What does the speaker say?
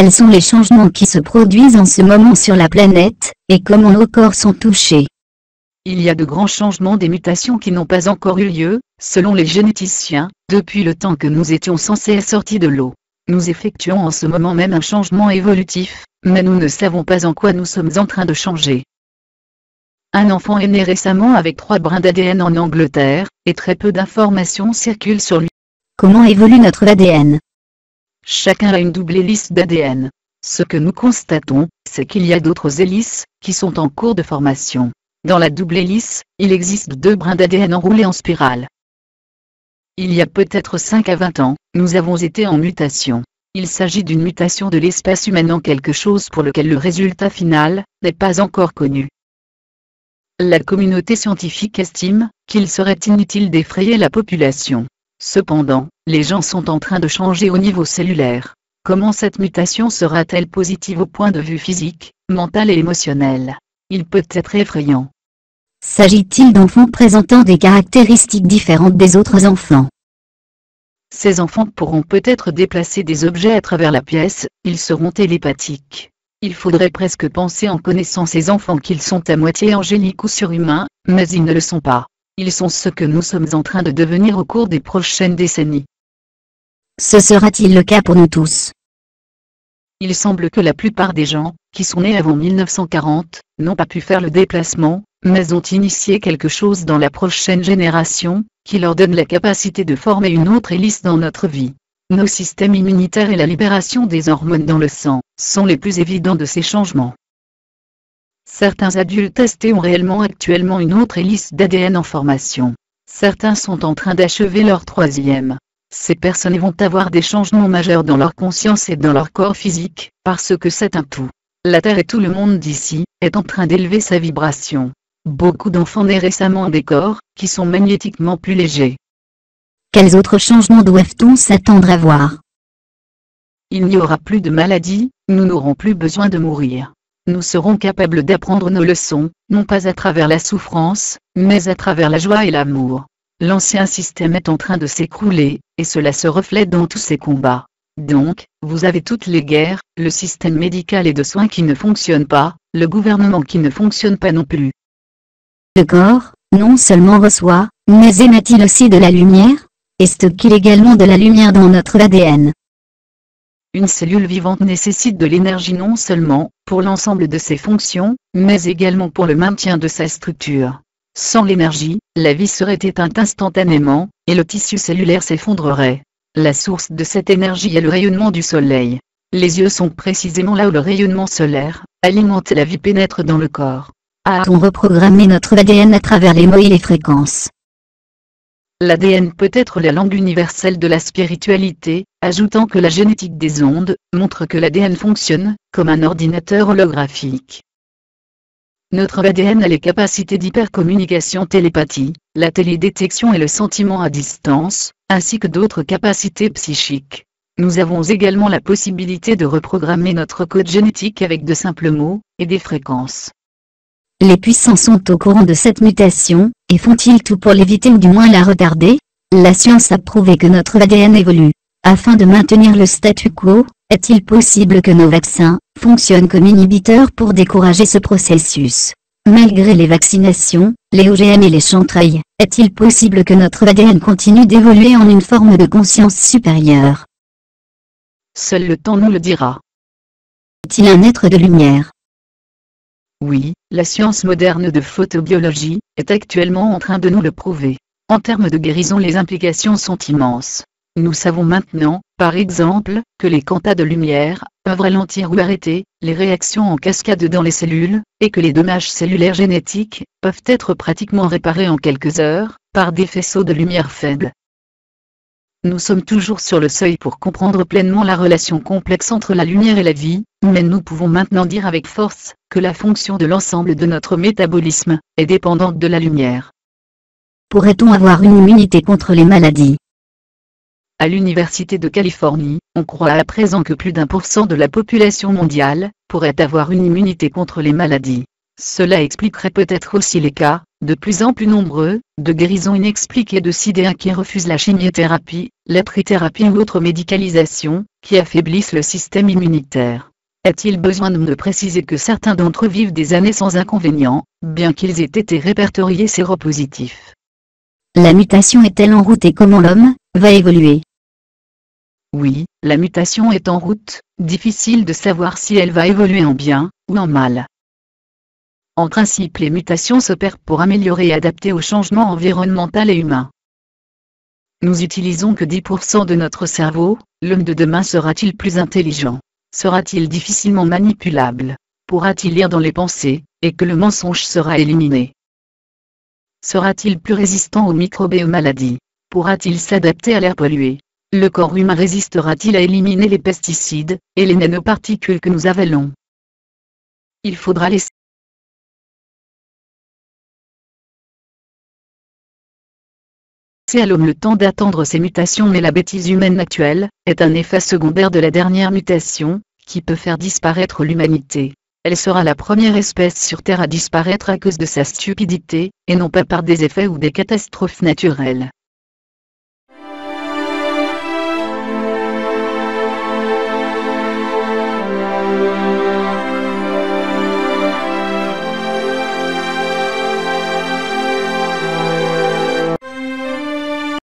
Quels sont les changements qui se produisent en ce moment sur la planète, et comment nos corps sont touchés? Il y a de grands changements, des mutations qui n'ont pas encore eu lieu, selon les généticiens, depuis le temps que nous étions censés sortis de l'eau. Nous effectuons en ce moment même un changement évolutif, mais nous ne savons pas en quoi nous sommes en train de changer. Un enfant est né récemment avec 3 brins d'ADN en Angleterre, et très peu d'informations circulent sur lui. Comment évolue notre ADN? Chacun a une double hélice d'ADN. Ce que nous constatons, c'est qu'il y a d'autres hélices, qui sont en cours de formation. Dans la double hélice, il existe 2 brins d'ADN enroulés en spirale. Il y a peut-être 5 à 20 ans, nous avons été en mutation. Il s'agit d'une mutation de l'espèce humaine en quelque chose pour lequel le résultat final n'est pas encore connu. La communauté scientifique estime qu'il serait inutile d'effrayer la population. Cependant, les gens sont en train de changer au niveau cellulaire. Comment cette mutation sera-t-elle positive au point de vue physique, mental et émotionnel? Il peut être effrayant. S'agit-il d'enfants présentant des caractéristiques différentes des autres enfants? Ces enfants pourront peut-être déplacer des objets à travers la pièce, ils seront télépathiques. Il faudrait presque penser en connaissant ces enfants qu'ils sont à moitié angéliques ou surhumains, mais ils ne le sont pas. Ils sont ce que nous sommes en train de devenir au cours des prochaines décennies. Ce sera-t-il le cas pour nous tous? Il semble que la plupart des gens, qui sont nés avant 1940, n'ont pas pu faire le déplacement, mais ont initié quelque chose dans la prochaine génération, qui leur donne la capacité de former une autre hélice dans notre vie. Nos systèmes immunitaires et la libération des hormones dans le sang sont les plus évidents de ces changements. Certains adultes testés ont réellement actuellement une autre hélice d'ADN en formation. Certains sont en train d'achever leur 3e. Ces personnes vont avoir des changements majeurs dans leur conscience et dans leur corps physique, parce que c'est un tout. La Terre et tout le monde d'ici est en train d'élever sa vibration. Beaucoup d'enfants nés récemment ont des corps qui sont magnétiquement plus légers. Quels autres changements doit-on s'attendre à voir? Il n'y aura plus de maladies, nous n'aurons plus besoin de mourir. Nous serons capables d'apprendre nos leçons, non pas à travers la souffrance, mais à travers la joie et l'amour. L'ancien système est en train de s'écrouler, et cela se reflète dans tous ces combats. Donc, vous avez toutes les guerres, le système médical et de soins qui ne fonctionne pas, le gouvernement qui ne fonctionne pas non plus. Le corps, non seulement reçoit, mais émet-il aussi de la lumière? Et stocke-t-il également de la lumière dans notre ADN? Une cellule vivante nécessite de l'énergie non seulement pour l'ensemble de ses fonctions, mais également pour le maintien de sa structure. Sans l'énergie, la vie serait éteinte instantanément, et le tissu cellulaire s'effondrerait. La source de cette énergie est le rayonnement du soleil. Les yeux sont précisément là où le rayonnement solaire alimente la vie pénètre dans le corps. A-t-on reprogrammé notre ADN à travers les mots et les fréquences? L'ADN peut être la langue universelle de la spiritualité, ajoutant que la génétique des ondes montre que l'ADN fonctionne comme un ordinateur holographique. Notre ADN a les capacités d'hypercommunication, télépathie, la télédétection et le sentiment à distance, ainsi que d'autres capacités psychiques. Nous avons également la possibilité de reprogrammer notre code génétique avec de simples mots et des fréquences. Les puissants sont au courant de cette mutation, et font-ils tout pour l'éviter ou du moins la retarder? La science a prouvé que notre ADN évolue. Afin de maintenir le statu quo, est-il possible que nos vaccins fonctionnent comme inhibiteurs pour décourager ce processus? Malgré les vaccinations, les OGM et les chantrails, est-il possible que notre ADN continue d'évoluer en une forme de conscience supérieure? Seul le temps nous le dira. Est-il un être de lumière? Oui, la science moderne de photobiologie est actuellement en train de nous le prouver. En termes de guérison, les implications sont immenses. Nous savons maintenant, par exemple, que les quantas de lumière peuvent ralentir ou arrêter les réactions en cascade dans les cellules, et que les dommages cellulaires génétiques peuvent être pratiquement réparés en quelques heures, par des faisceaux de lumière faibles. Nous sommes toujours sur le seuil pour comprendre pleinement la relation complexe entre la lumière et la vie, mais nous pouvons maintenant dire avec force que la fonction de l'ensemble de notre métabolisme est dépendante de la lumière. Pourrait-on avoir une immunité contre les maladies? À l'Université de Californie, on croit à présent que plus d'1% de la population mondiale pourrait avoir une immunité contre les maladies. Cela expliquerait peut-être aussi les cas, de plus en plus nombreux, de guérison inexpliquée de sidéens qui refusent la chimiothérapie, la trithérapie ou autre médicalisation, qui affaiblissent le système immunitaire. Est-il besoin de me préciser que certains d'entre eux vivent des années sans inconvénients, bien qu'ils aient été répertoriés séropositifs? La mutation est-elle en route et comment l'homme va évoluer? Oui, la mutation est en route, difficile de savoir si elle va évoluer en bien ou en mal. En principe, les mutations s'opèrent pour améliorer et adapter au changement environnemental et humain. Nous utilisons que 10% de notre cerveau, l'homme de demain sera-t-il plus intelligent? Sera-t-il difficilement manipulable? Pourra-t-il lire dans les pensées, et que le mensonge sera éliminé? Sera-t-il plus résistant aux microbes et aux maladies? Pourra-t-il s'adapter à l'air pollué? Le corps humain résistera-t-il à éliminer les pesticides, et les nanoparticules que nous avalons? Il faudra laisser à l'homme le temps d'attendre ces mutations, mais la bêtise humaine actuelle est un effet secondaire de la dernière mutation, qui peut faire disparaître l'humanité. Elle sera la première espèce sur Terre à disparaître à cause de sa stupidité, et non pas par des effets ou des catastrophes naturelles.